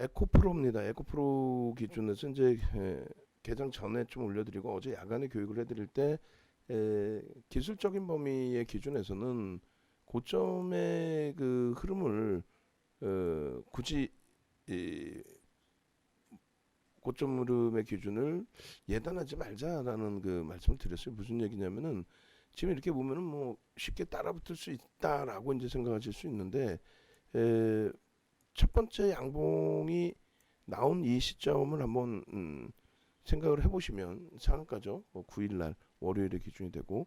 에코프로입니다. 에코프로 기준에서 이제 개장 전에 좀 올려드리고 어제 야간에 교육을 해드릴 때 기술적인 범위의 기준에서는 고점의 그 흐름을 굳이 이 고점 흐름의 기준을 예단하지 말자라는 그 말씀을 드렸어요. 무슨 얘기냐면은 지금 이렇게 보면은 뭐 쉽게 따라붙을 수 있다라고 이제 생각하실 수 있는데 에, 첫 번째 양봉이 나온 이 시점을 한번 생각을 해보시면 상한가죠. 뭐 9일날 월요일에 기준이 되고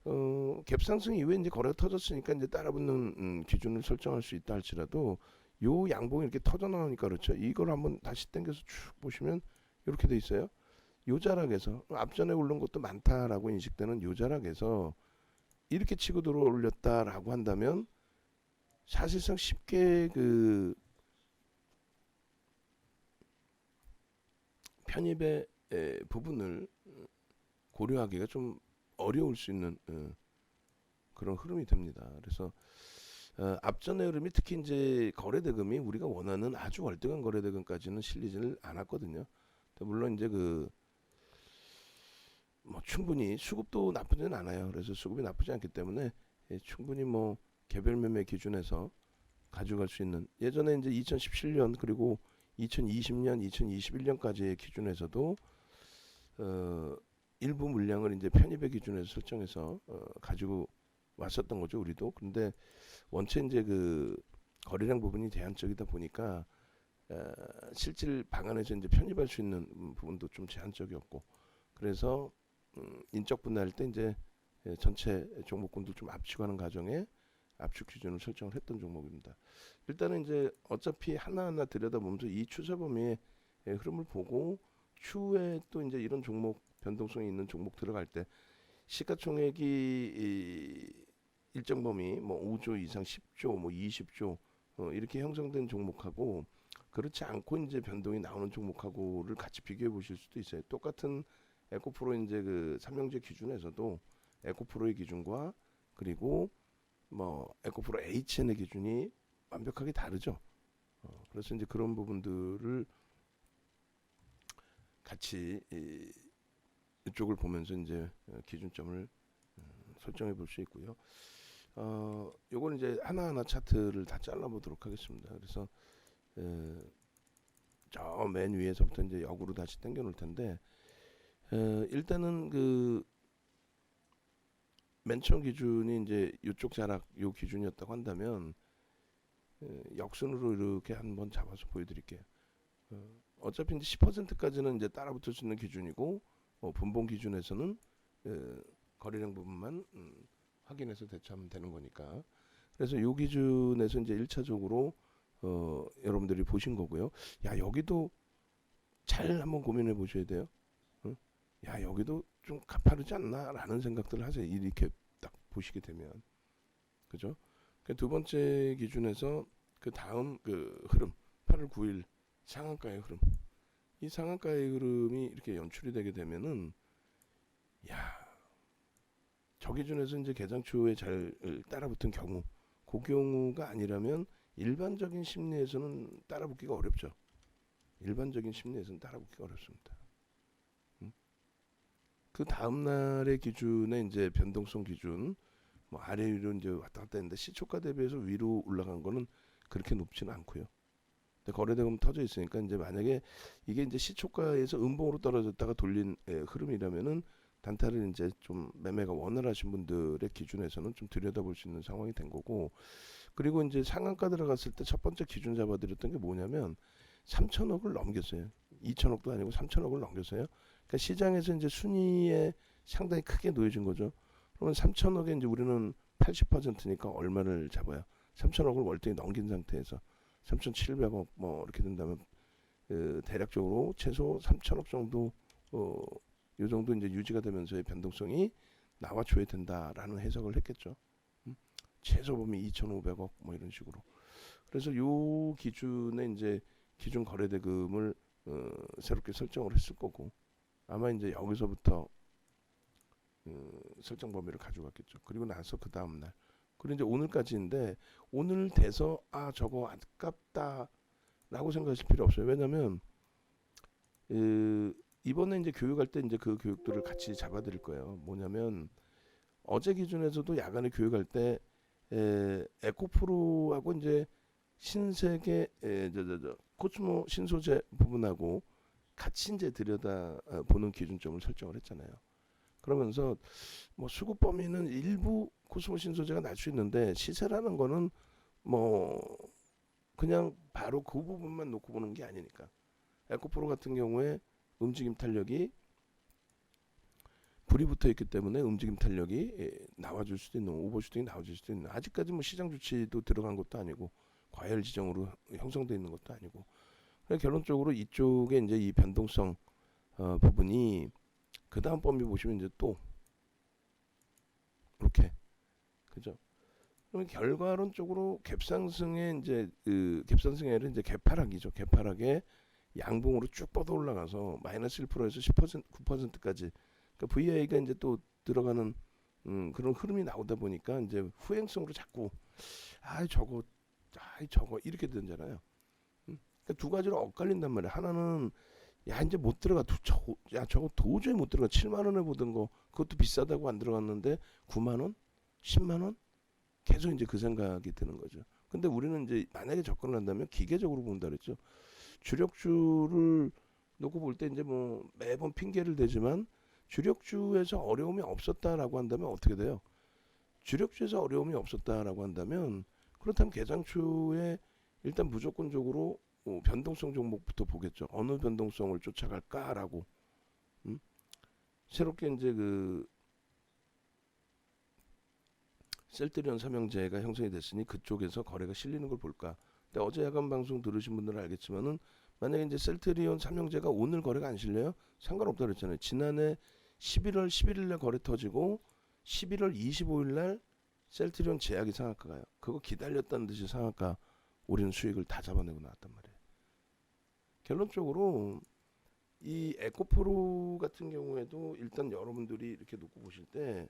갭상승 이후에 이제 거래가 터졌으니까 이제 따라붙는 기준을 설정할 수 있다 할지라도 요 양봉이 이렇게 터져 나오니까 그렇죠. 이걸 한번 다시 당겨서 쭉 보시면 이렇게 돼 있어요. 요 자락에서 앞전에 오른 것도 많다라고 인식되는 요 자락에서 이렇게 치고 들어 올렸다라고 한다면 사실상 쉽게 그 편입의 부분을 고려하기가 좀 어려울 수 있는 그런 흐름이 됩니다. 그래서 앞전의 흐름이 특히 이제 거래대금이 우리가 원하는 아주 월등한 거래대금까지는 실리지를 않았거든요. 물론 이제 그 뭐 충분히 수급도 나쁘지는 않아요. 그래서 수급이 나쁘지 않기 때문에 충분히 뭐 개별 매매 기준에서 가져갈 수 있는 예전에 이제 2017년 그리고 2020년, 2021년까지의 기준에서도 일부 물량을 이제 편입의 기준에서 설정해서 가지고 왔었던 거죠, 우리도. 그런데 원체 이제 그 거래량 부분이 제한적이다 보니까 실질 방안에서 이제 편입할 수 있는 부분도 좀 제한적이었고, 그래서 인적 분할할 때 이제 전체 종목군도 좀 압축하는 과정에 압축 기준을 설정을 했던 종목입니다. 일단은 이제 어차피 하나하나 들여다보면서 이 추세 범위의 흐름을 보고 추후에 또 이제 이런 종목 변동성이 있는 종목 들어갈 때 시가총액이 일정 범위 뭐 5조 이상 10조 뭐 20조 이렇게 형성된 종목하고 그렇지 않고 이제 변동이 나오는 종목하고를 같이 비교해 보실 수도 있어요. 똑같은 에코프로 이제 그 삼형제 기준에서도 에코프로의 기준과 그리고 뭐 에코프로 HN의 기준이 완벽하게 다르죠. 그래서 이제 그런 부분들을 같이 이쪽을 보면서 이제 기준점을 설정해 볼 수 있고요. 요건 이제 하나하나 차트를 다 잘라보도록 하겠습니다. 그래서 저 맨 위에서부터 이제 역으로 다시 당겨 놓을 텐데 일단은 그 맨 처음 기준이 이제 이쪽 자락 요 기준이었다고 한다면 역순으로 이렇게 한번 잡아서 보여드릴게요. 어차피 이제 10%까지는 이제 따라붙을 수 있는 기준이고 분봉 기준에서는 거래량 부분만 확인해서 대처하면 되는 거니까. 그래서 이 기준에서 이제 1차적으로 여러분들이 보신 거고요. 야 여기도 잘 한번 고민해 보셔야 돼요. 응? 야 여기도 좀 가파르지 않나라는 생각들을 하세요. 이렇게 딱 보시게 되면 그죠? 두 번째 기준에서 그 다음 그 흐름 8월 9일 상한가의 흐름 이 상한가의 흐름이 이렇게 연출이 되게 되면은 야 저 기준에서 이제 개장 추후에 잘 따라붙은 경우 그 경우가 아니라면 일반적인 심리에서는 따라붙기가 어렵죠. 일반적인 심리에서는 따라붙기가 어렵습니다. 그 다음 날의 기준에 이제 변동성 기준 뭐 아래 위로 이제 왔다 갔다 했는데 시초가 대비해서 위로 올라간 거는 그렇게 높지는 않고요. 근데 거래대금 터져 있으니까 이제 만약에 이게 이제 시초가에서 음봉으로 떨어졌다가 돌린 흐름이라면은 단타를 이제 좀 매매가 원활하신 분들의 기준에서는 좀 들여다볼 수 있는 상황이 된 거고 그리고 이제 상한가 들어갔을 때 첫 번째 기준 잡아드렸던 게 뭐냐면 3천억을 넘겼어요. 2천억도 아니고 3천억을 넘겼어요. 그러니까 시장에서 이제 순위에 상당히 크게 놓여진 거죠. 그러면 3천억에 이제 우리는 80%니까 얼마를 잡아요? 3천억을 월등히 넘긴 상태에서 3,700억 뭐 이렇게 된다면 대략적으로 최소 3천억 정도 요 정도 이제 유지가 되면서의 변동성이 나와줘야 된다라는 해석을 했겠죠. 최소 보면 2,500억 뭐 이런 식으로. 그래서 요 기준에 이제 기준 거래대금을 새롭게 설정을 했을 거고 아마 이제 여기서부터 설정 범위를 가져갔겠죠. 그리고 나서 그 다음 날 그리고 이제 오늘까지인데 오늘 돼서 아 저거 아깝다 라고 생각하실 필요 없어요. 왜냐면 이번에 이제 교육할 때 이제 그 교육들을 같이 잡아드릴 거예요. 뭐냐면 어제 기준에서도 야간에 교육할 때 에코프로하고 이제 신세계 코스모 신소재 부분하고 같이 이제 들여다 보는 기준점을 설정을 했잖아요. 그러면서 뭐 수급 범위는 일부 코스모 신소재가 날 수 있는데 시세라는 거는 뭐 그냥 바로 그 부분만 놓고 보는 게 아니니까. 에코프로 같은 경우에 움직임 탄력이 불이 붙어 있기 때문에 움직임 탄력이 나와줄 수도 있는 오버슈팅이 나와줄 수도 있는 아직까지 뭐 시장 조치도 들어간 것도 아니고 과열 지정으로 형성되어 있는 것도 아니고 결론적으로 이쪽에 이제 이 변동성 부분이 그 다음 범위 보시면 이제 또 이렇게 그죠? 그럼 결과론적으로 갭상승의 이제 그 갭상승의 아니라 이제 개파락이죠. 개파락에 양봉으로 쭉 뻗어 올라가서 마이너스 1%에서 10% 9%까지 그러니까 VI가 이제 또 들어가는 그런 흐름이 나오다 보니까 이제 후행성으로 자꾸 저거 이렇게 되잖아요. 그러니까 두 가지로 엇갈린단 말이야. 하나는 야 이제 못 들어가 저거 도저히 못 들어가 7만 원에 보던 거 그것도 비싸다고 안 들어갔는데 9만 원, 10만 원 계속 이제 그 생각이 드는 거죠. 근데 우리는 이제 만약에 접근을 한다면 기계적으로 본다 그랬죠. 주력주를 놓고 볼 때 이제 뭐 매번 핑계를 대지만 주력주에서 어려움이 없었다라고 한다면 어떻게 돼요? 주력주에서 어려움이 없었다라고 한다면 그렇다면 개장추에 일단 무조건적으로 변동성 종목부터 보겠죠. 어느 변동성을 쫓아갈까라고. 음? 새롭게 이제 그 셀트리온 삼형제가 형성이 됐으니 그쪽에서 거래가 실리는 걸 볼까. 근데 어제 야간 방송 들으신 분들은 알겠지만은 만약에 이제 셀트리온 삼형제가 오늘 거래가 안 실려요? 상관없다 그랬잖아요. 지난해 11월 11일 날 거래 터지고 11월 25일 날 셀트리온 제약이 상한가 가요. 그거 기다렸다는 듯이 상한가 우리는 수익을 다 잡아내고 나왔단 말이에요. 결론적으로 이 에코프로 같은 경우에도 일단 여러분들이 이렇게 놓고 보실 때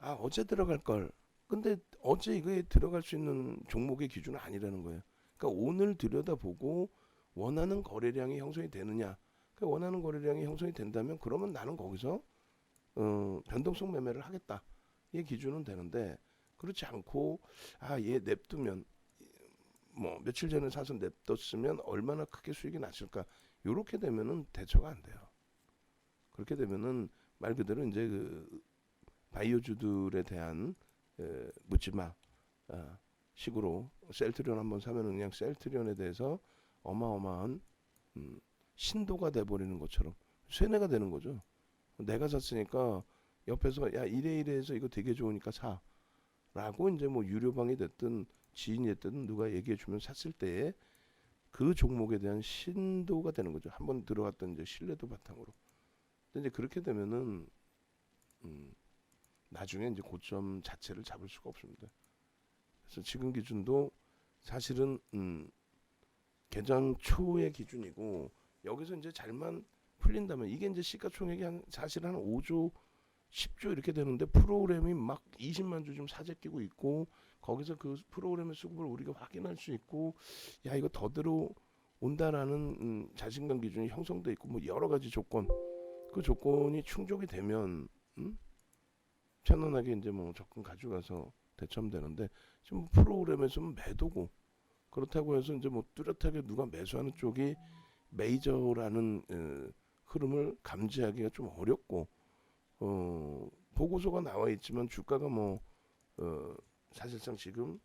어제 들어갈 걸. 근데 어제 이거에 들어갈 수 있는 종목의 기준은 아니라는 거예요. 그러니까 오늘 들여다보고 원하는 거래량이 형성이 되느냐. 그 원하는 거래량이 형성이 된다면 그러면 나는 거기서 변동성 매매를 하겠다. 이 기준은 되는데 그렇지 않고 얘 냅두면 뭐 며칠 전에 사서 냅뒀으면 얼마나 크게 수익이 났을까. 요렇게 되면은 대처가 안 돼요. 그렇게 되면은 말 그대로 이제 그 바이오주들에 대한 묻지마 식으로 셀트리온 한번 사면은 그냥 셀트리온에 대해서 어마어마한 신도가 돼버리는 것처럼 쇠뇌가 되는 거죠. 내가 샀으니까 옆에서 야 이래이래해서 이거 되게 좋으니까 사라고 이제 뭐 유료방이 됐든 지인이 됐든 누가 얘기해주면 샀을 때에 그 종목에 대한 신도가 되는 거죠. 한번 들어갔던 이제 신뢰도 바탕으로. 근데 이제 그렇게 되면은 나중에 이제 고점 자체를 잡을 수가 없습니다. 그래서 지금 기준도 사실은 개장 초의 기준이고 여기서 이제 잘만 풀린다면 이게 이제 시가총액이 사실 한 5조 10조 이렇게 되는데 프로그램이 막 20만 주 좀 사재 끼고 있고 거기서 그 프로그램의 수급을 우리가 확인할 수 있고 야 이거 더 들어온다라는 자신감 기준이 형성돼 있고 뭐 여러 가지 조건 그 조건이 충족이 되면 편안하게 이제 뭐 적금 가져가서 대처되는데 지금 프로그램에서는 매도고 그렇다고 해서 이제 뭐 뚜렷하게 누가 매수하는 쪽이 메이저라는 흐름을 감지하기가 좀 어렵고 보고서가 나와 있지만 주가가 뭐 사실상 지금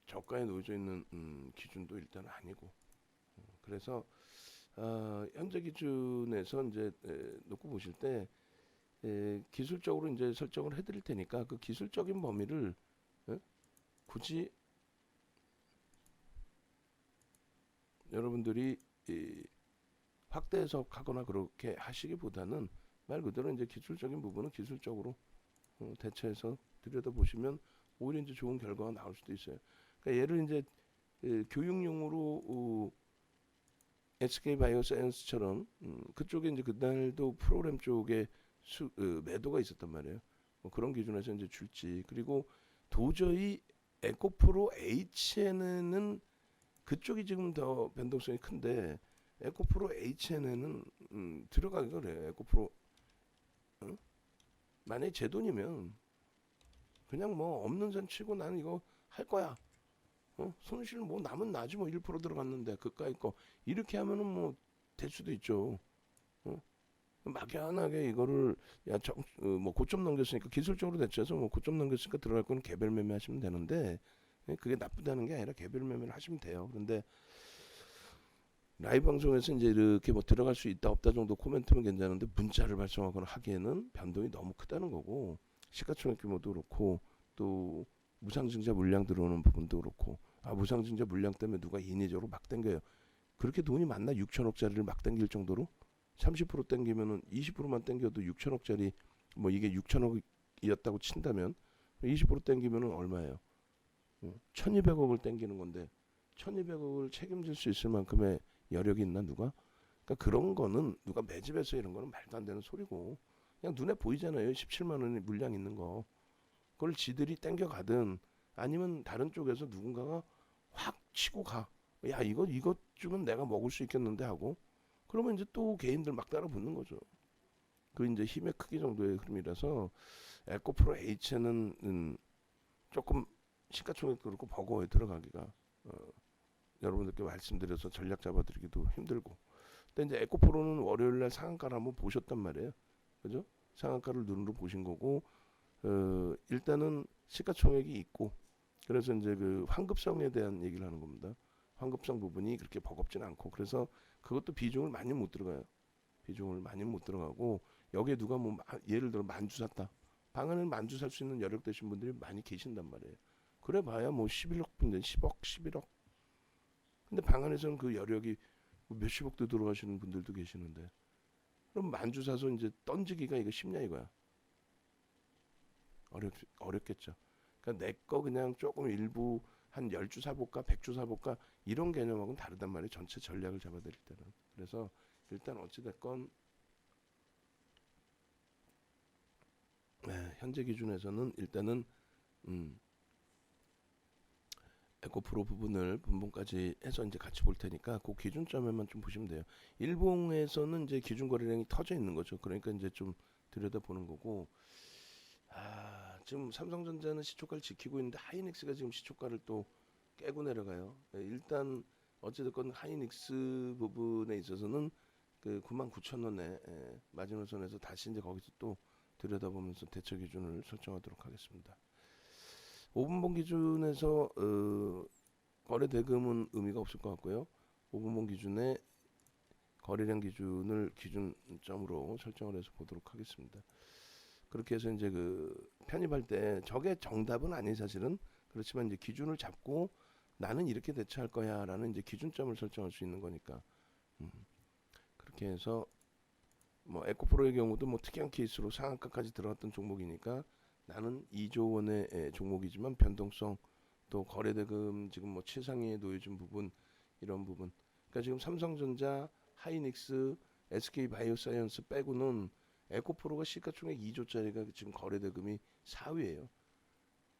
저가에 놓여져 있는 기준도 일단 아니고 그래서 현재 기준에서 이제 놓고 보실 때 기술적으로 이제 설정을 해드릴 테니까 그 기술적인 범위를 굳이 여러분들이 확대 해석하거나 그렇게 하시기보다는 말 그대로 이제 기술적인 부분은 기술적으로 대처해서 들여다보시면 오히려 이제 좋은 결과가 나올 수도 있어요. 그러니까 얘를 이제 교육용으로 SK 바이오사이언스처럼 그쪽에 이제 그날도 프로그램 쪽에 매도가 있었단 말이에요. 뭐 그런 기준에서 이제 줄지 그리고 도저히 에코프로 HN에는 그쪽이 지금 더 변동성이 큰데 에코프로 HN에는 들어가기가 그래. 에코프로 어? 만약에 제 돈이면 그냥 뭐 없는 선 치고 나는 이거 할 거야. 손실 뭐 남은 나지 뭐 1% 들어갔는데 그까이 거 이렇게 하면은 뭐 될 수도 있죠. 어? 막연하게 이거를 뭐 고점 넘겼으니까 기술적으로 대처해서 뭐 고점 넘겼으니까 들어갈 거는 개별 매매 하시면 되는데 그게 나쁘다는 게 아니라 개별 매매를 하시면 돼요. 그런데 라이브 방송에서 이제 이렇게 뭐 들어갈 수 있다 없다 정도 코멘트면 괜찮은데 문자를 발송하거나 하기에는 변동이 너무 크다는 거고 시가총액 규모도 그렇고 또 무상증자 물량 들어오는 부분도 그렇고 무상증자 물량 때문에 누가 인위적으로 막 당겨요. 그렇게 돈이 많나 6천억짜리를 막 당길 정도로 30% 당기면은 20%만 당겨도 6천억짜리 뭐 이게 6천억이었다고 친다면 20% 당기면은 얼마예요? 1200억을 당기는 건데 1200억을 책임질 수 있을 만큼의 여력이 있나 누가? 그러니까 그런 거는 누가 매집해서 이런 거는 말도 안 되는 소리고 그냥 눈에 보이잖아요. 17만 원의 물량 있는 거. 그걸 지들이 땡겨가든 아니면 다른 쪽에서 누군가가 확 치고 가. 야 이것 주면 내가 먹을 수 있겠는데 하고 그러면 이제 또 개인들 막 따라 붙는 거죠. 그 이제 힘의 크기 정도의 흐름이라서 에코프로 H는 조금 시가총액도 그렇고 버거워요 들어가기가. 여러분들께 말씀드려서 전략 잡아드리기도 힘들고. 근데 이제 에코프로는 월요일날 상한가를 한번 보셨단 말이에요. 그죠? 상한가를 눈으로 보신 거고 일단은 시가총액이 있고 그래서 이제 그 환급성에 대한 얘기를 하는 겁니다. 환급성 부분이 그렇게 버겁진 않고 그래서 그것도 비중을 많이 못 들어가요. 비중을 많이 못 들어가고 여기에 누가 뭐 예를 들어 만주 샀다. 방안을 만주 살 수 있는 여력 되신 분들이 많이 계신단 말이에요. 그래 봐야 뭐 11억 분들 10억 11억. 근데 방안에서는 그 여력이 몇십억도 들어가시는 분들도 계시는데 그럼 만주 사서 이제 던지기가 이거 쉽냐 이거야. 어렵겠죠. 그러니까 내 거 그냥 조금 일부 한 10주 사볼까 100주 사볼까 이런 개념하고는 다르단 말이에요. 전체 전략을 잡아드릴 때는. 그래서 일단 어찌됐건 현재 기준에서는 일단은 에코프로 부분을 분봉까지 해서 이제 같이 볼 테니까 그 기준점에만 좀 보시면 돼요. 일봉에서는 이제 기준 거래량이 터져 있는 거죠. 그러니까 이제 좀 들여다보는 거고 지금 삼성전자는 시초가를 지키고 있는데 하이닉스가 지금 시초가를 또 깨고 내려가요. 일단 어찌됐건 하이닉스 부분에 있어서는 그 99,000원에 마지노선에서 다시 이제 거기서 또 들여다보면서 대처 기준을 설정하도록 하겠습니다. 5분봉 기준에서 거래 대금은 의미가 없을 것 같고요. 5분봉 기준에 거래량 기준을 기준점으로 설정을 해서 보도록 하겠습니다. 그렇게 해서 이제 그 편입할 때 저게 정답은 아닌 사실은 그렇지만 이제 기준을 잡고 나는 이렇게 대처할 거야라는 이제 기준점을 설정할 수 있는 거니까 그렇게 해서 뭐 에코프로의 경우도 뭐 특이한 케이스로 상한가까지 들어갔던 종목이니까 나는 2조 원의 종목이지만 변동성 또 거래대금 지금 뭐 최상위에 놓여진 부분 이런 부분 그러니까 지금 삼성전자, 하이닉스, SK바이오사이언스 빼고는 에코프로가 시가총액 2조짜리가 지금 거래대금이 4위예요.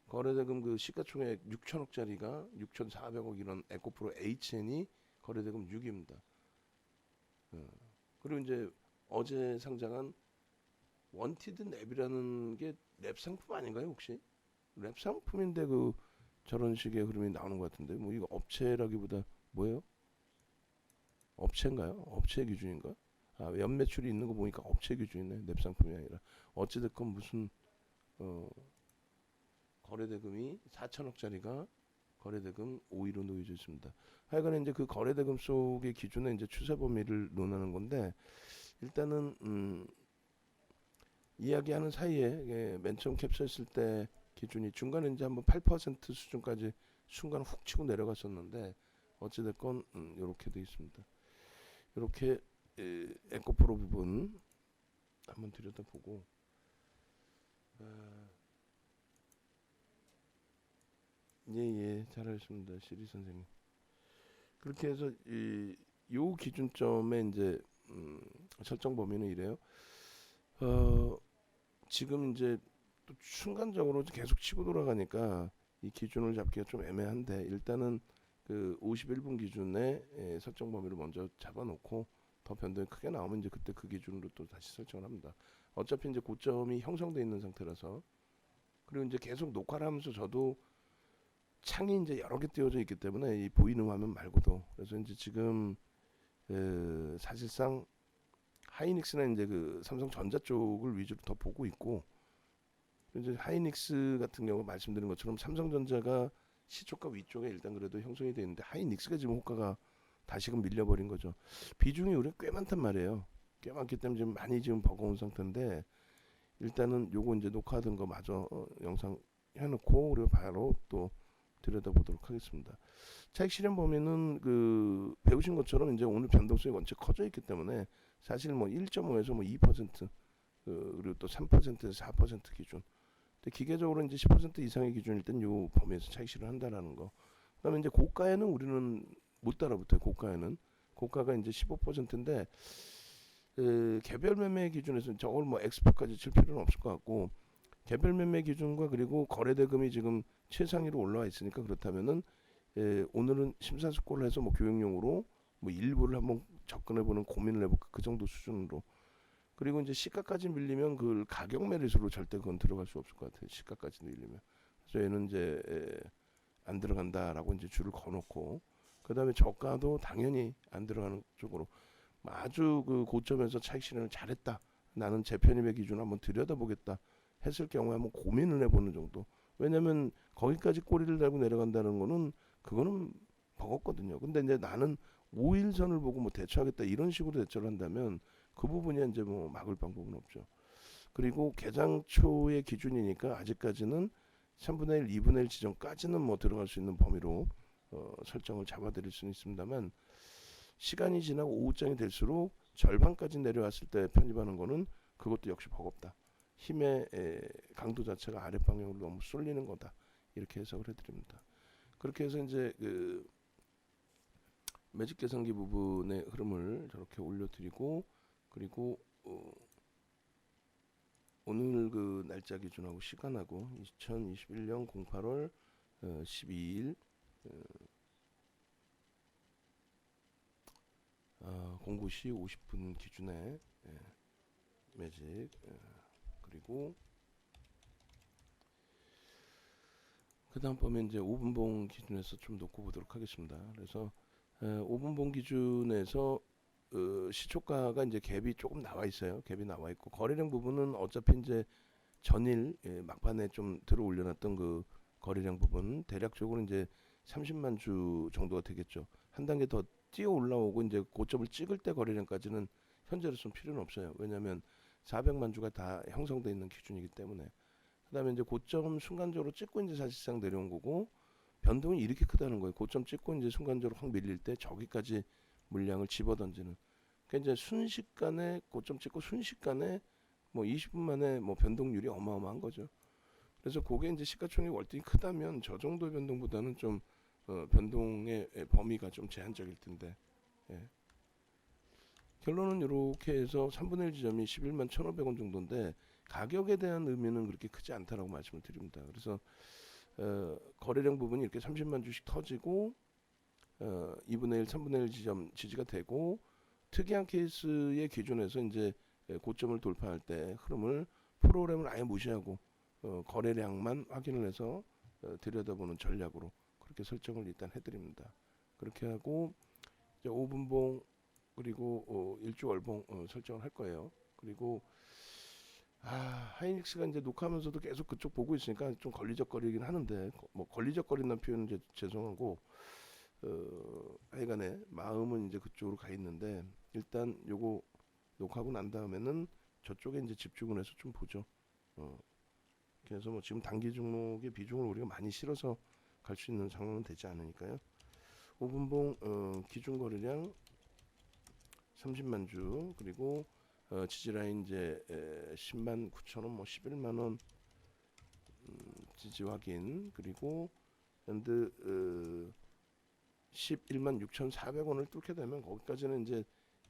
거래대금 그 시가총액 6천억짜리가 6,400억 이런 에코프로 HN이 거래대금 6위입니다. 그리고 이제 어제 상장한 원티드 랩이라는 게 랩 상품 아닌가요 혹시? 랩 상품인데 그 저런 식의 흐름이 나오는 것 같은데 뭐 이거 업체라기보다 뭐예요? 업체인가요? 업체 기준인가? 연매출이 있는 거 보니까 업체 기준이네. 랩 상품이 아니라 어찌됐건 무슨 거래대금이 4천억짜리가 거래대금 5위로 놓여져 있습니다. 하여간 이제 그 거래대금 속의 기준에 이제 추세 범위를 논하는 건데 일단은 이야기하는 사이에 맨 처음 캡처했을 때 기준이 중간에 이제 한번 8% 수준까지 순간 훅 치고 내려갔었는데 어찌됐건 이렇게 돼 있습니다. 이렇게 에코프로 부분 한번 들여다보고 예예 잘하셨습니다 시리 선생님. 그렇게 해서 요 기준점에 이제 설정 범위는 이래요. 지금 이제 또 순간적으로 계속 치고 돌아가니까 이 기준을 잡기가 좀 애매한데 일단은 그 51분 기준에 설정 범위를 먼저 잡아놓고 더 변동이 크게 나오면 이제 그때 그 기준으로 또 다시 설정을 합니다. 어차피 이제 고점이 형성돼 있는 상태라서. 그리고 이제 계속 녹화를 하면서 저도 창이 이제 여러 개 띄워져 있기 때문에 이 보이는 화면 말고도, 그래서 이제 지금 사실상 하이닉스나 이제 그 삼성전자 쪽을 위주로 더 보고 있고, 이제 하이닉스 같은 경우 말씀드린 것처럼 삼성전자가 시초가 위쪽에 일단 그래도 형성이 되어 있는데 하이닉스가 지금 호가가 다시금 밀려버린 거죠. 비중이 우리 꽤 많단 말이에요. 꽤 많기 때문에 지금 많이 지금 버거운 상태인데, 일단은 요거 이제 녹화하던 거 마저 영상 해놓고 그리고 바로 또 들여다보도록 하겠습니다. 차익 실현 범위는 그 배우신 것처럼 이제 오늘 변동성이 원체 커져 있기 때문에 사실 뭐 1.5에서 뭐 2% 그리고 또 3%에서 4% 기준. 근데 기계적으로 이제 10% 이상의 기준일 땐 요 범위에서 차익 실현한다라는 거. 그다음에 이제 고가에는 우리는 못 따라붙어요. 고가가 이제 15%인데 개별 매매 기준에서 저걸 뭐 엑스퍼까지 칠 필요는 없을 것 같고, 개별 매매 기준과 그리고 거래 대금이 지금 최상위로 올라와 있으니까 그렇다면은 오늘은 심사숙고를 해서 뭐 교육용으로 뭐 일부를 한번 접근해 보는 고민을 해볼까, 그 정도 수준으로. 그리고 이제 시가까지 밀리면 그 가격 매릿으로 절대 그건 들어갈 수 없을 것 같아요. 시가까지 밀리면. 그래서 얘는 이제 안 들어간다라고 이제 줄을 거놓고, 그다음에 저가도 당연히 안 들어가는 쪽으로 아주 그 고점에서 차익 실현을 잘했다, 나는 재편입의 기준을 한번 들여다보겠다 했을 경우에 한번 고민을 해보는 정도. 왜냐면 거기까지 꼬리를 달고 내려간다는 거는 그거는 버겁거든요. 근데 이제 나는 5일선을 보고 뭐 대처하겠다 이런 식으로 대처를 한다면 그 부분이 이제 뭐 막을 방법은 없죠. 그리고 개장 초의 기준이니까 아직까지는 3분의 1, 2분의 1 지점까지는 뭐 들어갈 수 있는 범위로 설정을 잡아드릴 수는 있습니다만, 시간이 지나고 오후장이 될수록 절반까지 내려왔을 때 편입하는 거는 그것도 역시 버겁다. 힘의 강도 자체가 아랫 방향으로 너무 쏠리는 거다. 이렇게 해석을 해드립니다. 그렇게 해서 이제 그 매직 계산기 부분의 흐름을 저렇게 올려드리고, 그리고 오늘 그 날짜 기준하고 시간하고 2021년 08월 12일 09시 50분 기준에 매직, 그리고 그 다음번에 이제 5분봉 기준에서 좀 놓고 보도록 하겠습니다. 그래서 5분봉 기준에서 시초가가 이제 갭이 조금 나와 있어요. 갭이 나와 있고, 거래량 부분은 어차피 이제 전일 막판에 좀 들어 올려놨던 그 거래량 부분 대략적으로 이제 30만 주 정도가 되겠죠. 한 단계 더 뛰어 올라오고 이제 고점을 찍을 때 거래량까지는 현재로서는 필요는 없어요. 왜냐하면 400만 주가 다 형성돼 있는 기준이기 때문에. 그다음에 이제 고점 순간적으로 찍고 이제 사실상 내려온 거고, 변동이 이렇게 크다는 거예요. 고점 찍고 이제 순간적으로 확 밀릴 때 저기까지 물량을 집어던지는. 그러니까 이제 순식간에 고점 찍고 순식간에 뭐 20분 만에 뭐 변동률이 어마어마한 거죠. 그래서 그게 이제 시가총액 월등히 크다면 저 정도의 변동보다는 좀 변동의 범위가 좀 제한적일 텐데, 예. 결론은 이렇게 해서 3분의 1 지점이 11만 1,500원 정도인데 가격에 대한 의미는 그렇게 크지 않다라고 말씀을 드립니다. 그래서 거래량 부분이 이렇게 30만 주씩 터지고 2분의 1, 3분의 1 지점 지지가 되고, 특이한 케이스의 기준에서 이제 고점을 돌파할 때 흐름을, 프로그램을 아예 무시하고 거래량만 확인을 해서 들여다보는 전략으로 그렇게 설정을 일단 해드립니다. 그렇게 하고 이제 5분봉 그리고 일주월봉 설정을 할 거예요. 그리고 하이닉스가 이제 녹화하면서도 계속 그쪽 보고 있으니까 좀 걸리적거리긴 하는데, 뭐 걸리적거린다는 표현은 이제 죄송하고 하여간에 마음은 이제 그쪽으로 가 있는데, 일단 요거 녹화하고 난 다음에는 저쪽에 이제 집중을 해서 좀 보죠. 그래서 뭐 지금 단기 종목의 비중을 우리가 많이 실어서 갈 수 있는 상황은 되지 않으니까요. 5분봉 기준 거래량 30만 주, 그리고 지지라인 이제 10만 9천 원, 뭐 11만 원 지지 확인, 그리고 밴드 11만 6,400원을 뚫게 되면 거기까지는 이제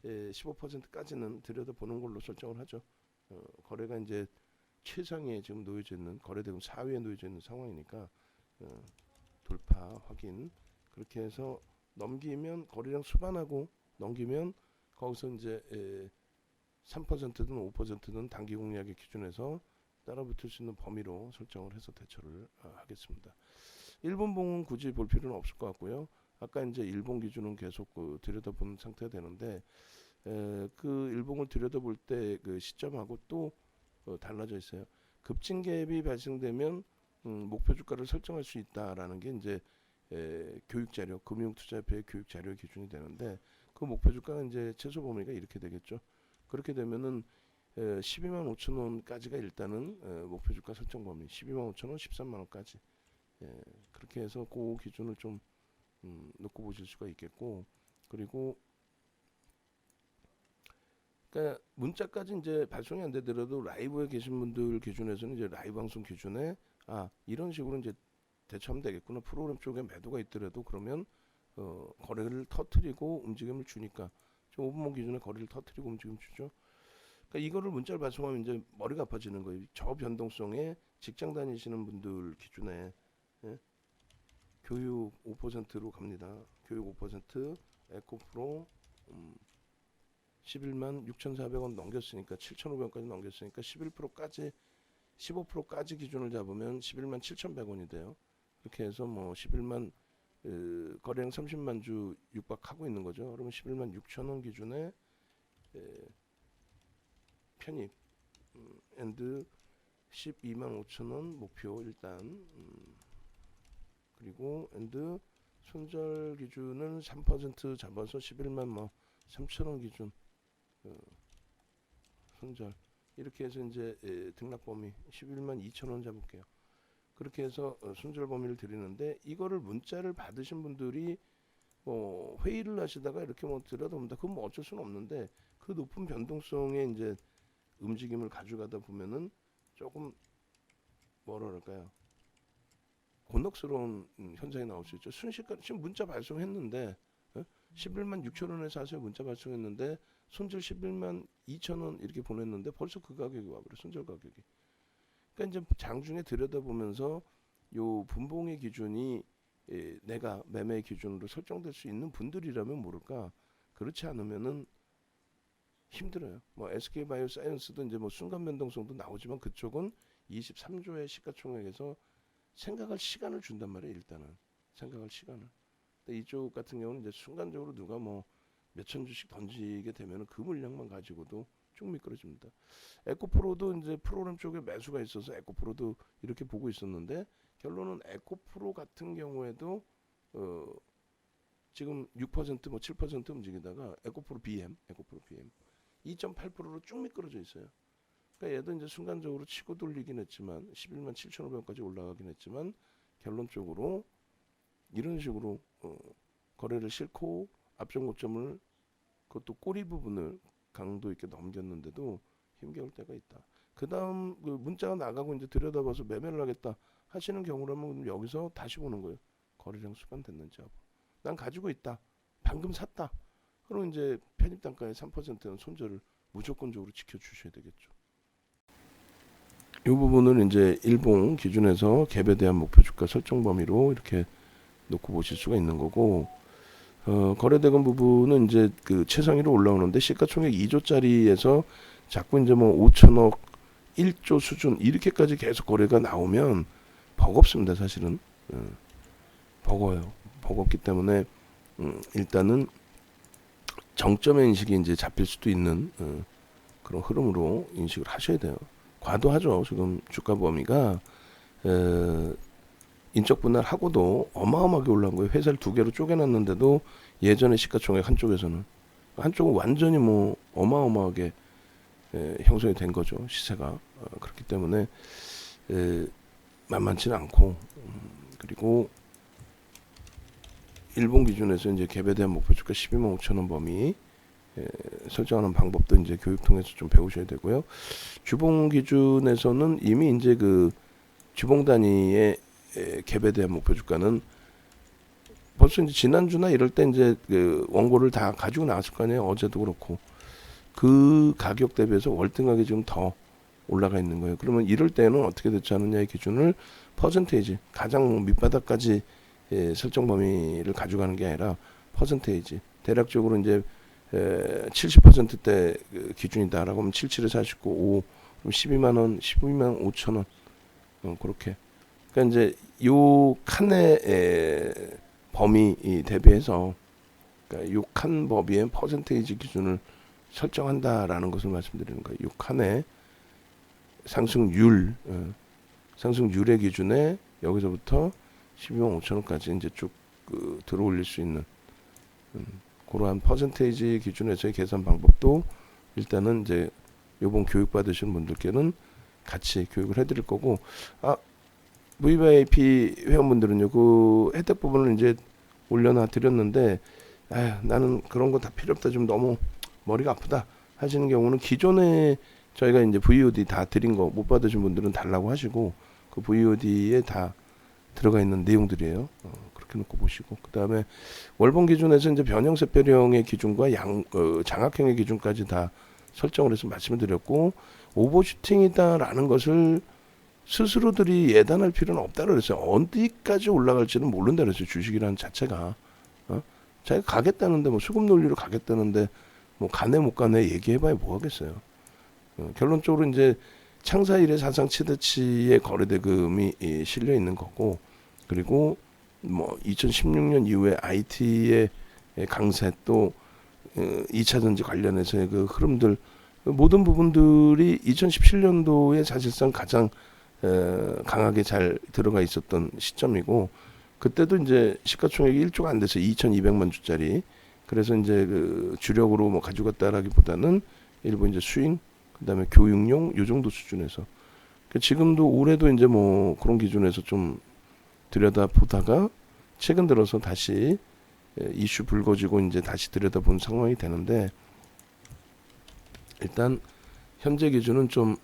15%까지는 들여다보는 걸로 설정을 하죠. 거래가 이제 최상위에 지금 놓여져 있는, 거래대금 4위에 놓여져 있는 상황이니까 돌파 확인. 그렇게 해서 넘기면 거래량 수반하고 넘기면 거기서 이제 3%든 5%든 단기 공략의 기준에서 따라붙을 수 있는 범위로 설정을 해서 대처를 하겠습니다. 일본 봉은 굳이 볼 필요는 없을 것 같고요. 아까 이제 일본 기준은 계속 들여다보는 상태가 되는데 그 일본을 들여다볼 때 그 시점하고 또 달라져 있어요. 급증 갭이 발생되면 목표 주가를 설정할 수 있다라는 게 이제 교육 자료, 금융투자협회 교육 자료 기준이 되는데 그 목표 주가가 이제 최소 범위가 이렇게 되겠죠. 그렇게 되면은 12만 5천 원까지가 일단은 목표 주가 설정 범위, 12만 5천 원, 13만 원까지. 그렇게 해서 그 기준을 좀 놓고 보실 수가 있겠고, 그리고 그러니까 문자까지 이제 발송이 안 되더라도 라이브에 계신 분들 기준에서는 이제 라이브 방송 기준에 이런 식으로 이제 대처하면 되겠구나. 프로그램 쪽에 매도가 있더라도 그러면 거래를 터트리고 움직임을 주니까 5분봉 기준에 거래를 터트리고 움직임 주죠. 그러니까 이거를 문자를 발송하면 이제 머리가 아파지는 거예요. 저 변동성에 직장 다니시는 분들 기준에 교육 5%로 갑니다. 교육 5%, 에코프로 11만 6,400원 넘겼으니까 7,500원까지 넘겼으니까 11%까지 15%까지 기준을 잡으면 11만 7,100원이 돼요. 그렇게 해서 뭐 11만 거래량 30만 주 육박하고 있는 거죠. 그러면 11만 6천원 기준에 편입 앤드 12만 5천원 목표 일단 그리고 앤드 손절 기준은 3% 잡아서 11만 뭐 3천원 기준 손절 이렇게 해서 이제 등락 범위 11만 2천원 잡을게요. 그렇게 해서 손절 범위를 드리는데 이거를 문자를 받으신 분들이 뭐 회의를 하시다가 이렇게 뭐 들여다본다. 그건 뭐 어쩔 수는 없는데 그 높은 변동성의 이제 움직임을 가져가다 보면은 조금 뭐라 그럴까요? 곤혹스러운 현상이 나올 수 있죠. 순식간에 지금 문자 발송했는데 11만 6천 원에 사서 문자 발송했는데 손절 11만 2천 원 이렇게 보냈는데 벌써 그 가격이 와버려. 손절 가격이. 그러니까 이제 장중에 들여다보면서 요 분봉의 기준이 내가 매매 기준으로 설정될 수 있는 분들이라면 모를까. 그렇지 않으면은 힘들어요. 뭐 SK바이오사이언스도 이제 뭐 순간 변동성도 나오지만 그쪽은 23조의 시가총액에서 생각할 시간을 준단 말이에요. 일단은 생각할 시간을. 근데 이쪽 같은 경우는 이제 순간적으로 누가 뭐 몇천 주씩 던지게 되면은 그 물량만 가지고도 쭉 미끄러집니다. 에코프로도 이제 프로그램 쪽에 매수가 있어서 에코프로도 이렇게 보고 있었는데 결론은 에코프로 같은 경우에도 지금 6%뭐 7% 움직이다가 에코프로 BM 2.8%로 쭉 미끄러져 있어요. 그러니까 얘도 이제 순간적으로 치고 돌리긴 했지만 11만 7,500원까지 올라가긴 했지만 결론적으로 이런 식으로 거래를 싫고 앞전 고점을 그것도 꼬리 부분을 강도 있게 넘겼는데도 힘겨울 때가 있다. 그 다음 그 문자가 나가고 이제 들여다봐서 매매를 하겠다 하시는 경우라면 여기서 다시 보는 거예요. 거래량 수반됐는지 하고. 난 가지고 있다. 방금 샀다. 그럼 이제 편입 단가의 3%는 손절을 무조건적으로 지켜주셔야 되겠죠. 이 부분은 이제 일봉 기준에서 갭에 대한 목표 주가 설정 범위로 이렇게 놓고 보실 수가 있는 거고 거래대금 부분은 이제 그 최상위로 올라오는데 시가총액 2조짜리에서 자꾸 이제 뭐 5천억 1조 수준 이렇게까지 계속 거래가 나오면 버겁습니다. 사실은 버거워요. 버겁기 때문에 일단은 정점의 인식이 이제 잡힐 수도 있는 그런 흐름으로 인식을 하셔야 돼요. 과도하죠. 지금 주가 범위가 인적 분할하고도 어마어마하게 올라온 거예요. 회사를 두 개로 쪼개놨는데도 예전에 시가총액 한쪽은 완전히 뭐 어마어마하게 형성이 된 거죠. 시세가 그렇기 때문에 만만치는 않고 그리고 일본 기준에서 이제 갭에 대한 목표 주가 12만 5천 원 범위 설정하는 방법도 이제 교육 통해서 좀 배우셔야 되고요. 주봉 기준에서는 이미 이제 그 주봉 단위의 갭에 대한 목표 주가는 벌써 이제 지난주나 이럴 때 이제 그 원고를 다 가지고 나왔을 거 아니에요. 어제도 그렇고 그 가격 대비해서 월등하게 지금 더 올라가 있는 거예요. 그러면 이럴 때는 어떻게 대처하느냐의 기준을 퍼센테이지, 가장 밑바닥까지 설정 범위를 가져가는 게 아니라 퍼센테이지, 대략적으로 이제 70%대 기준이다라고 하면 77에 49, 5, 그럼 12만 원, 12만 5천 원, 그렇게. 그러니까 이제 요 칸의 범위 대비해서, 그러니까 요 칸 범위의 퍼센테이지 기준을 설정한다라는 것을 말씀드리는 거예요. 요 칸의 상승률, 상승률의 기준에 여기서부터 12만 5천 원까지 이제 쭉 들어올릴 수 있는 그러한 퍼센테이지 기준에서의 계산 방법도 일단은 이제 요번 교육 받으신 분들께는 같이 교육을 해드릴 거고, VVIP 회원분들은요, 그 혜택 부분을 이제 올려놔 드렸는데, 나는 그런 거 다 필요 없다, 좀 너무 머리가 아프다 하시는 경우는 기존에 저희가 이제 VOD 다 드린 거 못 받으신 분들은 달라고 하시고, 그 VOD에 다 들어가 있는 내용들이에요. 그렇게 놓고 보시고, 그 다음에 월봉 기준에서 이제 변형 세표령의 기준과 장악형의 기준까지 다 설정을 해서 말씀을 드렸고, 오버슈팅이다라는 것을 스스로들이 예단할 필요는 없다고 그랬어요. 어디까지 올라갈지는 모른다 그랬어요. 주식이라는 자체가. 자기가 가겠다는데, 뭐 수급 논리로 가겠다는데, 뭐 가네 못 가네 얘기해봐야 뭐 하겠어요. 결론적으로 이제 창사 이래 사상 최대치의 거래대금이 실려 있는 거고, 그리고 뭐 2016년 이후에 IT의 강세, 또 2차 전지 관련해서의 그 흐름들, 모든 부분들이 2017년도에 사실상 가장 강하게 잘 들어가 있었던 시점이고, 그때도 이제 시가총액이 1조가 안 돼서 2,200만 주짜리, 그래서 이제 그 주력으로 뭐 가져갔다라기보다는 일부 이제 수익, 그다음에 교육용 요 정도 수준에서, 지금도 올해도 이제 뭐 그런 기준에서 좀 들여다 보다가 최근 들어서 다시 이슈 불거지고 이제 다시 들여다본 상황이 되는데, 일단 현재 기준은 좀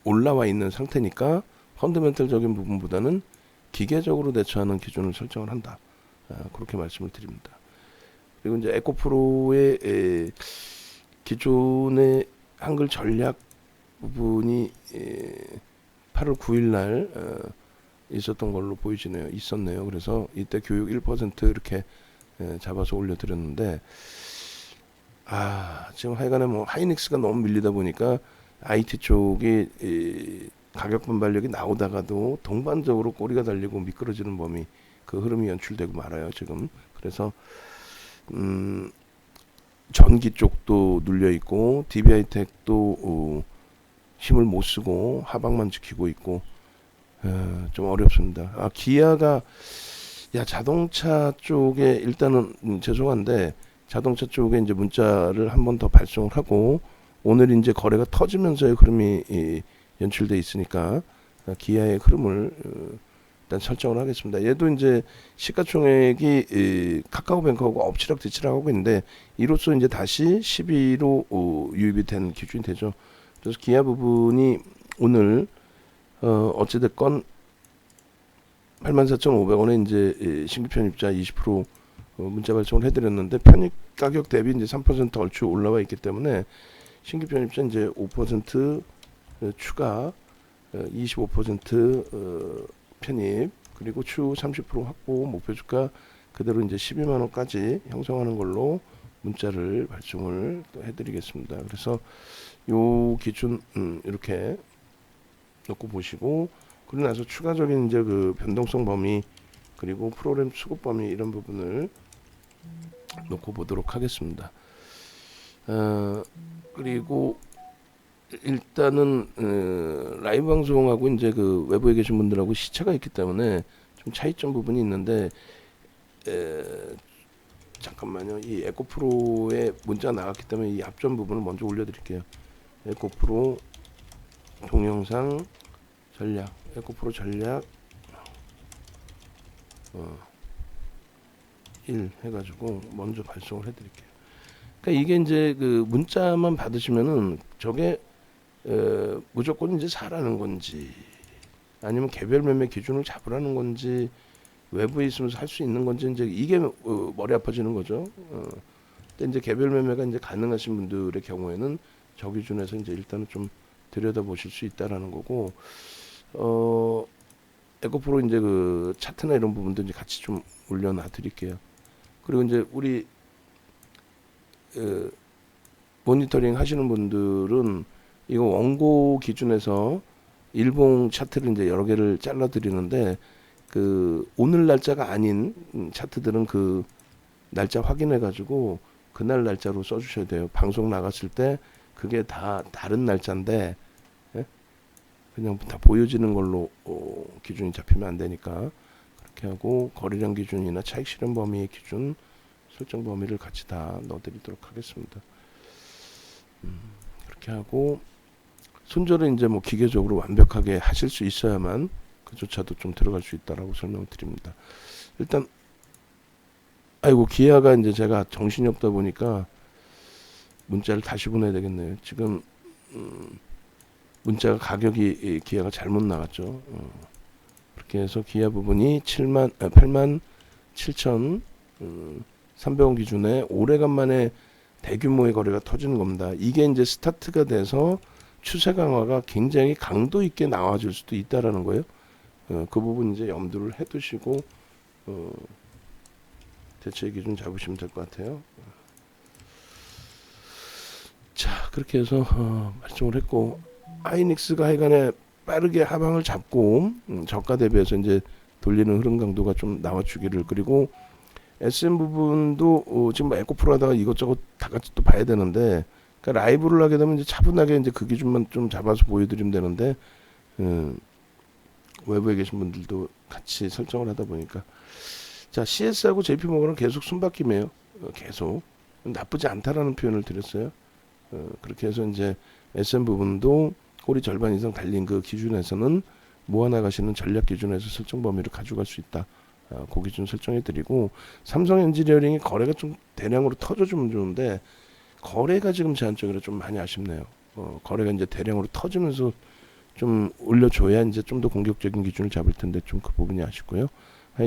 올라와 있는 상태니까 펀더멘털적인 부분보다는 기계적으로 대처하는 기준을 설정을 한다. 그렇게 말씀을 드립니다. 그리고 이제 에코프로의 기존의 한글 전략 부분이 8월 9일 날 있었던 걸로 보이시네요. 있었네요. 그래서 이때 교육 1% 이렇게 잡아서 올려드렸는데, 지금 하여간에 뭐 하이닉스가 너무 밀리다 보니까 IT 쪽이 가격 반발력이 나오다가도 동반적으로 꼬리가 달리고 미끄러지는 범위, 그 흐름이 연출되고 말아요 지금. 그래서 전기 쪽도 눌려 있고, DB하이텍도 힘을 못 쓰고 하방만 지키고 있고, 좀 어렵습니다. 기아가, 자동차 쪽에 일단은 죄송한데, 자동차 쪽에 이제 문자를 한 번 더 발송을 하고, 오늘 이제 거래가 터지면서의 흐름이 연출돼 있으니까 기아의 흐름을 일단 설정을 하겠습니다. 얘도 이제 시가총액이 카카오뱅크하고 엎치락뒤치락 하고 있는데, 이로써 이제 다시 12로 유입이 된 기준이 되죠. 그래서 기아 부분이 오늘 어찌됐건 84,500원에 이제 신규 편입자 20% 문자 발송을 해드렸는데, 편입 가격 대비 이제 3% 얼추 올라와 있기 때문에 신규 편입자 이제 5% 추가, 25% 편입, 그리고 추후 30% 확보, 목표 주가 그대로 이제 12만 원까지 형성하는 걸로 문자를 발송을 또 해드리겠습니다. 그래서 요 기준 이렇게 놓고 보시고, 그러고 나서 추가적인 이제 그 변동성 범위, 그리고 프로그램 수급 범위, 이런 부분을 놓고 보도록 하겠습니다. 그리고 일단은 라이브 방송하고 이제 그 외부에 계신 분들하고 시차가 있기 때문에 좀 차이점 부분이 있는데, 잠깐만요. 이 에코프로에 문자 나갔기 때문에 이 앞전 부분을 먼저 올려드릴게요. 에코프로 동영상 전략, 에코프로 전략 1 해가지고 먼저 발송을 해드릴게요. 그러니까 이게 이제 그 문자만 받으시면은 저게 무조건 이제 사라는 건지, 아니면 개별 매매 기준을 잡으라는 건지, 외부에 있으면서 할 수 있는 건지, 이제 이게 머리 아파지는 거죠. 근데 이제 개별 매매가 이제 가능하신 분들의 경우에는 저 기준에서 이제 일단은 좀 들여다보실 수 있다라는 거고, 에코프로 이제 그 차트나 이런 부분도 이제 같이 좀 올려놔 드릴게요. 그리고 이제 우리 모니터링 하시는 분들은 이거 원고 기준에서 일봉 차트를 이제 여러 개를 잘라 드리는데, 그 오늘 날짜가 아닌 차트들은 그 날짜 확인해 가지고 그날 날짜로 써 주셔야 돼요. 방송 나갔을 때 그게 다 다른 날짜인데, 예? 그냥 다 보여지는 걸로 기준이 잡히면 안 되니까 그렇게 하고, 거래량 기준이나 차익 실현 범위 기준 설정 범위를 같이 다 넣어드리도록 하겠습니다. 그렇게 하고, 손절은 이제 뭐 기계적으로 완벽하게 하실 수 있어야만 그조차도 좀 들어갈 수 있다라고 설명을 드립니다. 일단 아이고, 기아가 이제 제가 정신이 없다 보니까 문자를 다시 보내야 되겠네요. 지금 문자가 가격이 기아가 잘못 나갔죠. 그렇게 해서 기아 부분이 8만 7천 300원 기준에 오래간만에 대규모의 거래가 터지는 겁니다. 이게 이제 스타트가 돼서 추세 강화가 굉장히 강도 있게 나와줄 수도 있다라는 거예요. 그 부분 이제 염두를 해두시고 대체 기준 잡으시면 될 것 같아요. 자, 그렇게 해서 말씀을 했고, 하이닉스가 하여간에 빠르게 하방을 잡고 저가 대비해서 이제 돌리는 흐름 강도가 좀 나와주기를, 그리고 SM 부분도 지금 에코프로 하다가 이것저것 다 같이 또 봐야 되는데, 그러니까 라이브를 하게 되면 이제 차분하게 이제 그 기준만 좀 잡아서 보여드리면 되는데, 외부에 계신 분들도 같이 설정을 하다 보니까. 자, CS하고 JP모건은 계속 숨바뀜이에요. 계속 나쁘지 않다라는 표현을 드렸어요. 그렇게 해서 이제 SM 부분도 꼬리 절반 이상 달린 그 기준에서는 모아나가시는 전략 기준에서 설정 범위를 가져갈 수 있다. 그 기준 설정해 드리고, 삼성 엔지니어링이 거래가 좀 대량으로 터져주면 좋은데 거래가 지금 제한적으로 좀 많이 아쉽네요. 거래가 이제 대량으로 터지면서 좀 올려줘야 이제 좀 더 공격적인 기준을 잡을 텐데 좀 그 부분이 아쉽고요.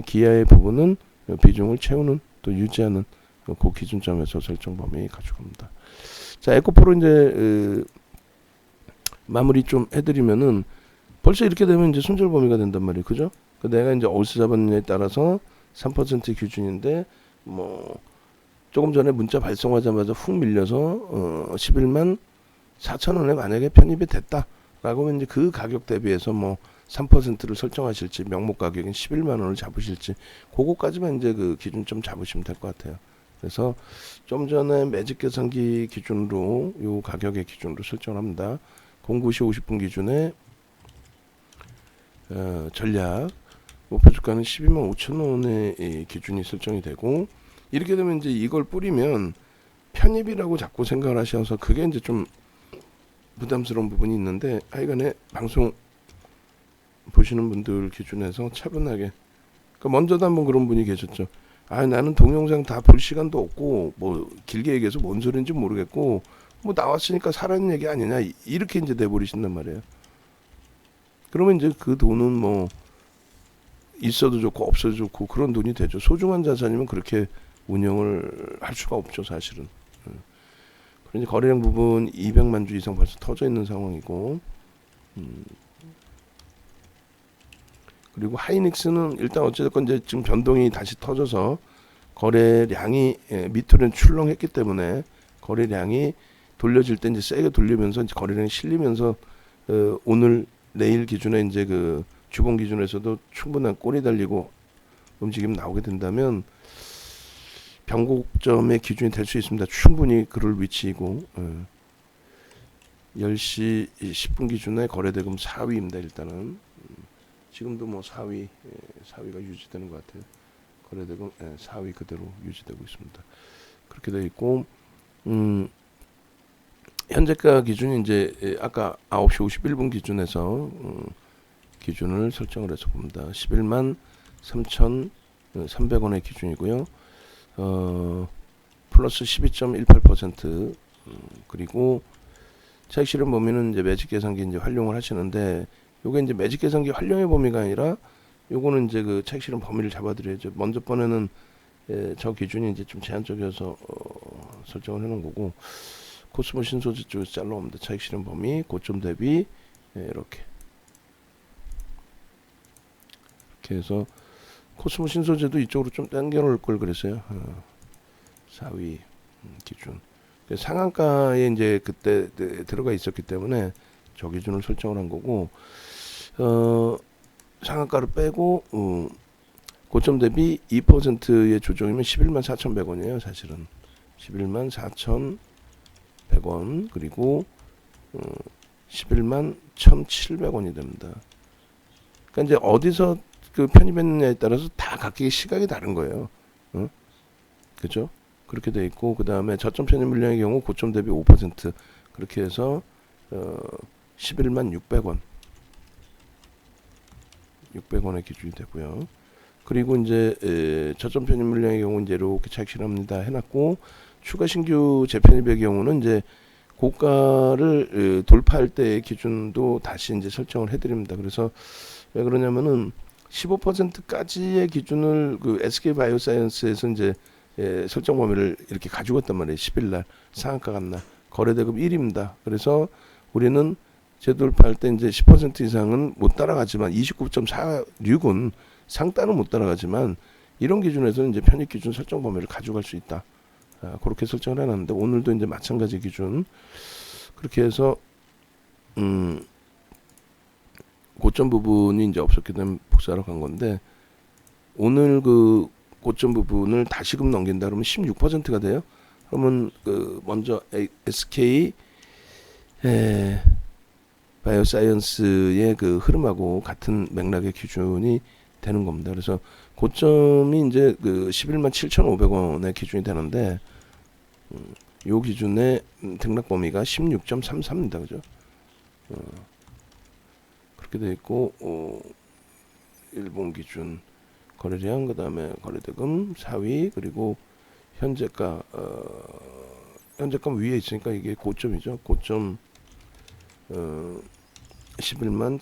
기아의 부분은 비중을 채우는 또 유지하는 그 기준점에서 설정 범위 가져갑니다. 자, 에코프로 이제 마무리 좀 해드리면은, 벌써 이렇게 되면 이제 손절 범위가 된단 말이에요, 그죠? 내가 이제 어디서 잡았느냐에 따라서 3% 기준인데, 뭐 조금 전에 문자 발송하자마자 훅 밀려서 11만 4천 원에 만약에 편입이 됐다라고 하면 이제 그 가격 대비해서 뭐 3%를 설정하실지, 명목 가격인 11만 원을 잡으실지, 그거까지만 이제 그 기준점 잡으시면 될 것 같아요. 그래서 좀 전에 매직 계산기 기준으로 요 가격의 기준으로 설정합니다. 09시 50분 기준에 전략 목표 주가는 12만 5천 원의 기준이 설정이 되고, 이렇게 되면 이제 이걸 뿌리면 편입이라고 자꾸 생각을 하셔서 그게 이제 좀 부담스러운 부분이 있는데, 하여간에 방송 보시는 분들 기준에서 차분하게, 그러니까 먼저도 한번 그런 분이 계셨죠. 나는 동영상 다 볼 시간도 없고 뭐 길게 얘기해서 뭔 소리인지 모르겠고 뭐 나왔으니까 사라는 얘기 아니냐, 이렇게 이제 돼버리신단 말이에요. 그러면 이제 그 돈은 뭐 있어도 좋고 없어도 좋고 그런 돈이 되죠. 소중한 자산이면 그렇게 운영을 할 수가 없죠, 사실은. 그러니 거래량 부분 200만 주 이상 벌써 터져 있는 상황이고, 그리고 하이닉스는 일단 어쨌든 이제 지금 변동이 다시 터져서 거래량이 밑으로는 출렁했기 때문에 거래량이 돌려질 때 이제 세게 돌리면서 이제 거래량이 실리면서 오늘 내일 기준에 이제 그 주봉 기준에서도 충분한 꼬리 달리고 움직임 나오게 된다면 변곡점의 기준이 될 수 있습니다. 충분히 그럴 위치이고, 10시 10분 기준에 거래대금 4위입니다. 일단은 지금도 뭐 4위가 유지되는 것 같아요. 거래대금 4위 그대로 유지되고 있습니다. 그렇게 되어 있고, 현재가 기준이 이제 아까 9시 51분 기준에서 기준을 설정을 해서 봅니다. 11만 3,300원의 기준이고요. 플러스 12.18%, 그리고 차익 실현 범위는 이제 매직 계산기 이제 활용을 하시는데, 요게 이제 매직 계산기 활용의 범위가 아니라 요거는 이제 그 차익 실현 범위를 잡아드려야죠. 먼저 번에는 저 기준이 이제 좀 제한적이어서 설정을 해놓은 거고, 코스모 신소재 쪽에서 잘라옵니다. 차익 실현 범위 고점 대비 이렇게 해서 코스모 신소재도 이쪽으로 좀 당겨 놓을 걸 그랬어요. 4위 기준 상한가에 이제 그때 들어가 있었기 때문에 저 기준을 설정을 한 거고, 상한가를 빼고 고점 대비 2%의 조정이면 11만 4,100원이에요. 사실은 11만 4,100원 그리고 11만 1,700원이 됩니다. 그러니까 이제 어디서 그 편입했느냐에 따라서 다 각기 시각이 다른 거예요. 그죠? 그렇게 돼 있고, 그 다음에 저점 편입 물량의 경우 고점 대비 5% 그렇게 해서 11만 600원의 기준이 되고요. 그리고 이제 저점 편입 물량의 경우 이제 이렇게 차익 실현합니다 해놨고, 추가 신규 재편입의 경우는 이제 고가를 돌파할 때의 기준도 다시 이제 설정을 해드립니다. 그래서 왜 그러냐면은 15%까지의 기준을 그 SK 바이오사이언스에서 이제 설정 범위를 이렇게 가지고 왔단 말이에요. 10일 날 상한가 간 날 거래대금 1입니다. 그래서 우리는 재돌파할 때 이제 10% 이상은 못 따라가지만 29.46은 상단은 못 따라가지만 이런 기준에서는 이제 편입 기준 설정 범위를 가져갈 수 있다. 그렇게 설정을 해놨는데 오늘도 이제 마찬가지 기준 그렇게 해서 고점 부분이 이제 없었기 때문에 복사하러 간 건데, 오늘 그 고점 부분을 다시금 넘긴다 그러면 16%가 돼요. 그러면 그 먼저 SK 바이오사이언스의 그 흐름하고 같은 맥락의 기준이 되는 겁니다. 그래서 고점이 이제 그 11만 7,500원의 기준이 되는데, 요 기준의 등락 범위가 16.33입니다. 그죠? 그렇게 돼 있고, 일본 기준 거래량, 그 다음에 거래대금 4위, 그리고 현재가 현재가 위에 있으니까 이게 고점이죠. 고점 11만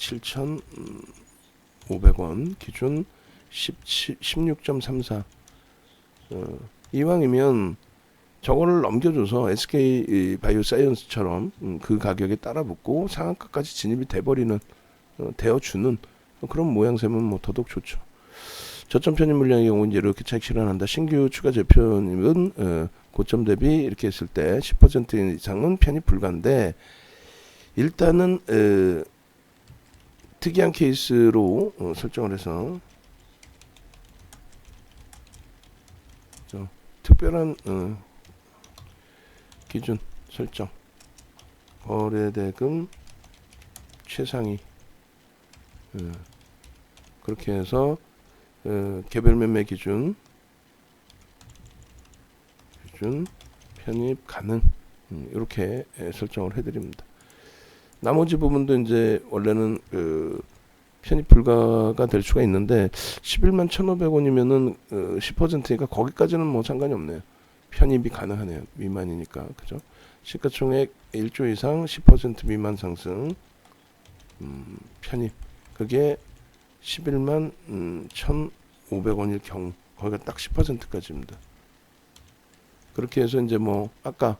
7,500원 기준 16.34. 이왕이면 저거를 넘겨줘서 SK 바이오사이언스처럼 그 가격에 따라 붙고 상한가까지 진입이 돼버리는 되어주는 그런 모양새면 뭐 더더욱 좋죠. 저점 편입 물량의 경우 이제 이렇게 차익 실현한다. 신규 추가 재편입은 고점 대비 이렇게 했을 때 10% 이상은 편입 불가인데, 일단은 특이한 케이스로 설정을 해서 특별한 기준 설정 거래대금 최상위 그렇게 해서 개별 매매 기준 편입 가능 이렇게 설정을 해드립니다. 나머지 부분도 이제 원래는 편입 불가가 될 수가 있는데 11만 1,500원이면은 10%니까 거기까지는 뭐 상관이 없네요. 편입이 가능하네요. 미만이니까. 그죠? 시가총액 1조 이상 10% 미만 상승 편입 그게 11만 1,500원일 경우 거기가 딱 10%까지입니다. 그렇게 해서 이제 뭐 아까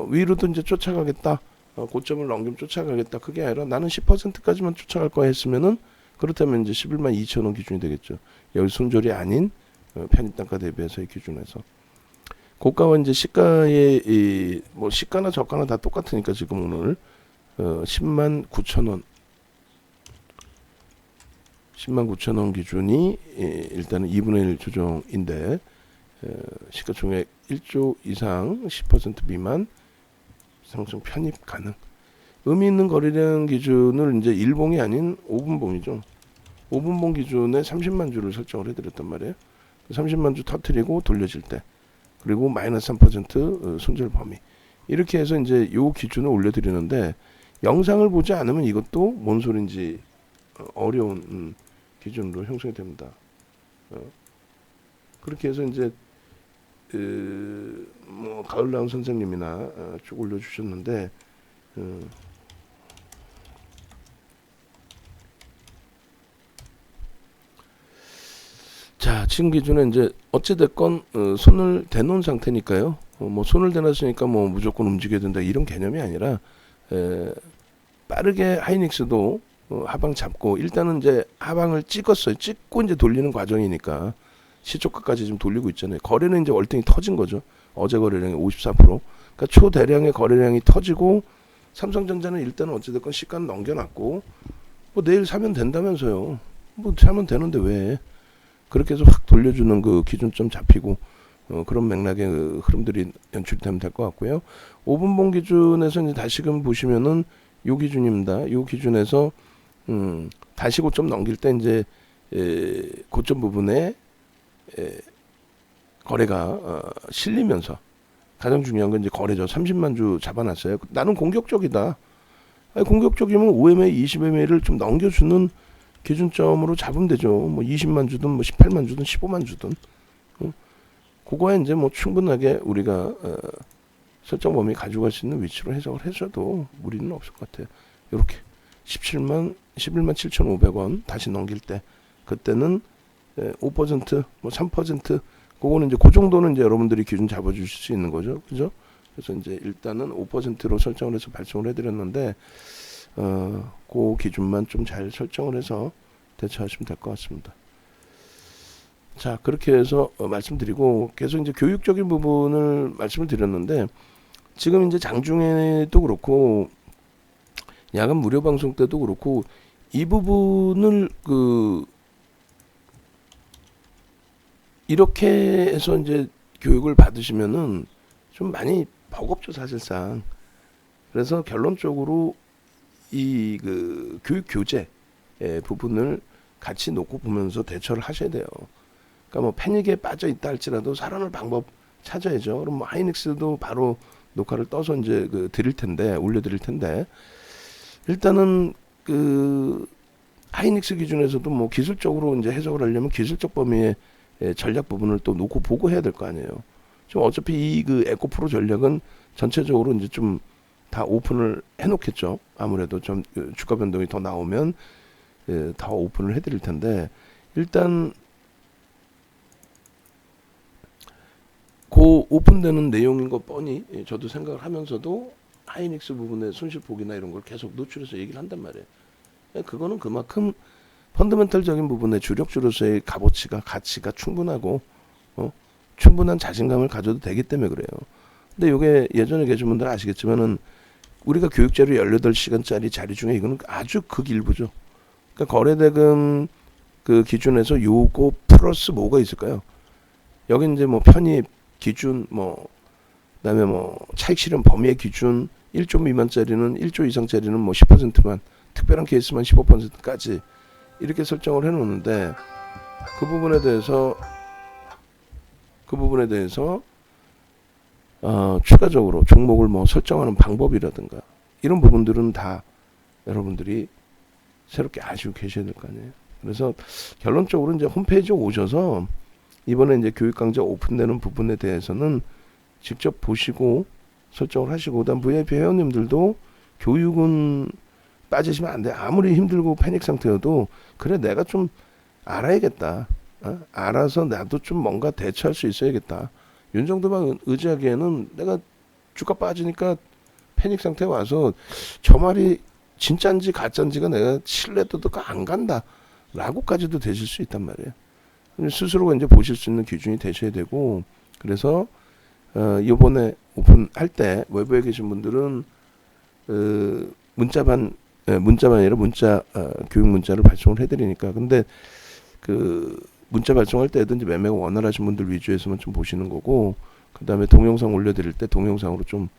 위로도 이제 쫓아가겠다. 고점을 넘기면 쫓아가겠다. 그게 아니라 나는 10%까지만 쫓아갈 거야 했으면은 그렇다면 이제 11만 2천원 기준이 되겠죠. 여기 순조리 아닌 편입 단가 대비해서의 기준에서 고가와 이제 시가의 뭐 시가나 저가나 다 똑같으니까 지금 오늘 10만 9천원 10만 9천원 기준이 일단은 2분의 1 조정인데 시가총액 1조 이상 10% 미만 상승 편입 가능. 의미 있는 거래량 기준을 이제 1봉이 아닌 5분봉이죠. 5분봉 기준에 30만 주를 설정을 해드렸단 말이에요. 30만 주 터트리고 돌려질 때 그리고 마이너스 3% 손절 범위 이렇게 해서 이제 요 기준을 올려드리는데, 영상을 보지 않으면 이것도 뭔 소린지 어려운 기준으로 형성이 됩니다. 그렇게 해서 이제 뭐 가을나온 선생님이나 쭉 올려주셨는데 자 지금 기준에 이제 어찌됐건 손을 대놓은 상태니까요. 뭐 손을 대놨으니까 뭐 무조건 움직여야 된다 이런 개념이 아니라 빠르게 하이닉스도 하방 잡고 일단은 이제 하방을 찍었어요. 찍고 이제 돌리는 과정이니까 시초가까지 지금 돌리고 있잖아요. 거래는 이제 월등히 터진 거죠. 어제 거래량이 54%. 그러니까 초대량의 거래량이 터지고 삼성전자는 일단은 어찌됐건 시가는 넘겨놨고 뭐 내일 사면 된다면서요. 뭐 사면 되는데 왜 그렇게 해서 확 돌려주는 그 기준점 잡히고 그런 맥락의 그 흐름들이 연출되면 될 것 같고요. 5분봉 기준에서 이제 다시금 보시면은 요 기준입니다. 요 기준에서 다시 고점 넘길 때 이제 고점 부분에 거래가 실리면서 가장 중요한 건 이제 거래죠. 30만 주 잡아놨어요. 나는 공격적이다. 아니, 공격적이면 5MA, 20MA를 좀 넘겨주는 기준점으로 잡으면 되죠. 뭐 20만 주든 뭐 18만 주든 15만 주든 그거에 이제 뭐 충분하게 우리가 설정 범위 가져갈 수 있는 위치로 해석을 해줘도 무리는 없을 것 같아요. 이렇게 11만 7,500원 다시 넘길 때 그때는 5% 뭐 3% 그거는 이제 그 정도는 이제 여러분들이 기준 잡아주실 수 있는 거죠, 그죠? 그래서 이제 일단은 5%로 설정을 해서 발송을 해드렸는데 그 기준만 좀 잘 설정을 해서 대처하시면 될 것 같습니다. 자, 그렇게 해서 말씀드리고 계속 이제 교육적인 부분을 말씀을 드렸는데 지금 이제 장중에도 그렇고 야간 무료 방송 때도 그렇고 이 부분을 이렇게 해서 이제 교육을 받으시면은 좀 많이 버겁죠, 사실상. 그래서 결론적으로 이 교육 교재 부분을 같이 놓고 보면서 대처를 하셔야 돼요. 그러니까 뭐 패닉에 빠져 있다 할지라도 살아날 방법 찾아야죠. 그럼 뭐 하이닉스도 바로 녹화를 떠서 이제 드릴 텐데 올려드릴 텐데 일단은 하이닉스 기준에서도 뭐 기술적으로 이제 해석을 하려면 기술적 범위의 전략 부분을 또 놓고 보고 해야 될 거 아니에요. 지금 어차피 이 에코프로 전략은 전체적으로 이제 좀 다 오픈을 해놓겠죠. 아무래도 좀 주가 변동이 더 나오면 다 오픈을 해드릴 텐데 일단 그 오픈되는 내용인 거 뻔히 저도 생각을 하면서도 하이닉스 부분의 손실폭이나 이런 걸 계속 노출해서 얘기를 한단 말이에요. 그거는 그만큼 펀더멘털적인 부분의 주력주로서의 값어치가 가치가 충분하고 충분한 자신감을 가져도 되기 때문에 그래요. 근데 이게 예전에 계신 분들 아시겠지만은 우리가 교육자료 18시간짜리 자리 중에 이거는 아주 극일부죠. 그러니까 거래대금 그 기준에서 요거 플러스 뭐가 있을까요? 여기 이제 뭐 편입 기준 뭐 그다음에 뭐 차익 실현 범위의 기준 1조 미만짜리는 1조 이상짜리는 뭐 10%만 특별한 케이스만 15%까지 이렇게 설정을 해 놓는데 그 부분에 대해서 추가적으로 종목을 뭐 설정하는 방법이라든가 이런 부분들은 다 여러분들이 새롭게 아시고 계셔야 될 거 아니에요. 그래서 결론적으로 이제 홈페이지에 오셔서 이번에 이제 교육 강좌 오픈되는 부분에 대해서는 직접 보시고 설정을 하시고 그다음 VIP 회원님들도 교육은 빠지시면 안 돼. 아무리 힘들고 패닉 상태여도 그래 내가 좀 알아야겠다. 알아서 나도 좀 뭔가 대처할 수 있어야겠다. 이 정도만 의지하기에는 내가 주가 빠지니까 패닉 상태에 와서 저 말이 진짜인지 가짜인지가 내가 신뢰도가 안 간다. 라고까지도 되실 수 있단 말이에요. 스스로가 이제 보실 수 있는 기준이 되셔야 되고 그래서 이번에 오픈할 때 외부에 계신 분들은 문자만 아니라 문자 교육 문자를 발송을 해드리니까 근데 문자 발송할 때도 이제 매매가 원활하신 분들 위주에서만 좀 보시는 거고 그 다음에 동영상 올려드릴 때 동영상으로 좀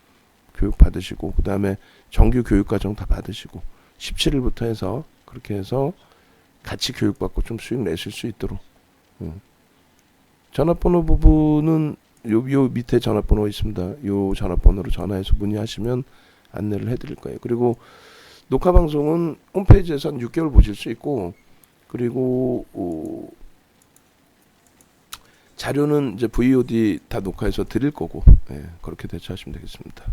교육 받으시고 그 다음에 정규 교육 과정 다 받으시고 17일부터 해서 그렇게 해서 같이 교육받고 좀 수익 내실 수 있도록 전화번호 부분은 요 밑에 전화번호 있습니다. 요 전화번호로 전화해서 문의하시면 안내를 해드릴 거예요. 그리고 녹화 방송은 홈페이지에서 한 6개월 보실 수 있고 그리고 자료는 이제 VOD 다 녹화해서 드릴 거고 그렇게 대처하시면 되겠습니다.